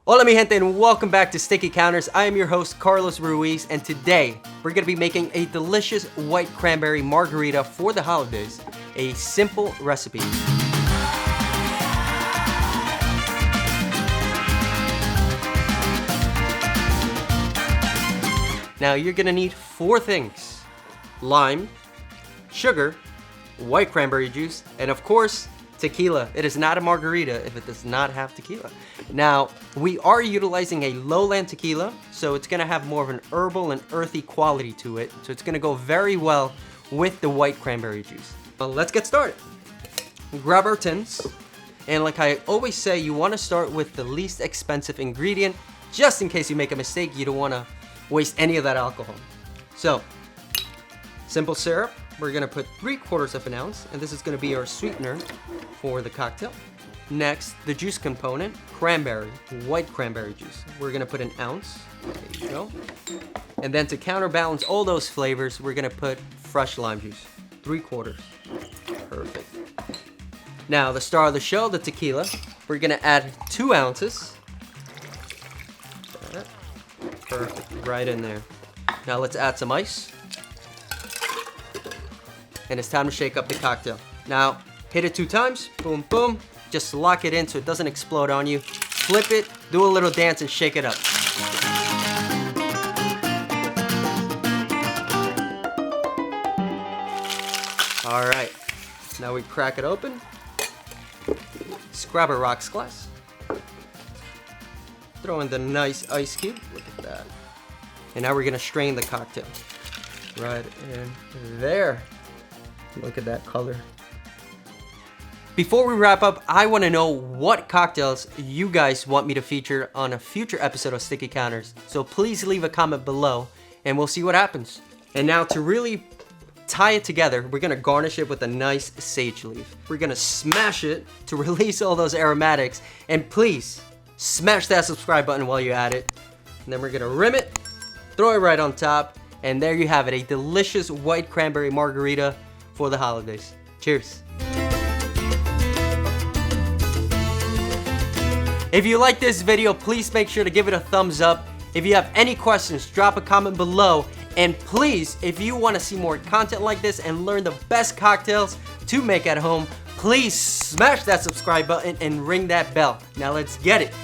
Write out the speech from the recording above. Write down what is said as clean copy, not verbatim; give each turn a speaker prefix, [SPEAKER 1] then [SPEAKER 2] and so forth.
[SPEAKER 1] Hola mi gente and welcome back to Sticky Counters. I am your host Carlos Ruiz and today we're going to be making a delicious white cranberry margarita for the holidays. A simple recipe. Now you're going to need 4 things: lime, sugar, white cranberry juice, and of course tequila. It is not a margarita if it does not have tequila. Now, we are utilizing a lowland tequila, so it's gonna have more of an herbal and earthy quality to it. So it's gonna go very well with the white cranberry juice. Well, let's get started. Grab our tins, and like I always say, you wanna start with the least expensive ingredient, just in case you make a mistake, you don't wanna waste any of that alcohol. So, simple syrup. We're gonna put 3/4 of an ounce, and this is gonna be our sweetener for the cocktail. Next, the juice component, cranberry, white cranberry juice. We're gonna put 1 ounce, there you go. And then to counterbalance all those flavors, we're gonna put fresh lime juice, 3/4. Perfect. Now, the star of the show, the tequila. We're gonna add 2 ounces. Perfect, right in there. Now let's add some ice. And it's time to shake up the cocktail. Now, hit it 2 times, boom, boom. Just lock it in so it doesn't explode on you. Flip it, do a little dance, and shake it up. All right, now we crack it open. Just grab a rocks glass. Throw in the nice ice cube, look at that. And now we're gonna strain the cocktail. Right in there. Look at that color. Before we wrap up, I want to know what cocktails you guys want me to feature on a future episode of Sticky Counters. So please leave a comment below and we'll see what happens. And now to really tie it together, we're going to garnish it with a nice sage leaf. We're going to smash it to release all those aromatics. And please smash that subscribe button while you're at it. And then we're going to rim it, throw it right on top. And there you have it, a delicious white cranberry margarita for the holidays. Cheers. If you like this video, please make sure to give it a thumbs up. If you have any questions, drop a comment below. And please, if you want to see more content like this and learn the best cocktails to make at home, please smash that subscribe button and ring that bell. Now let's get it.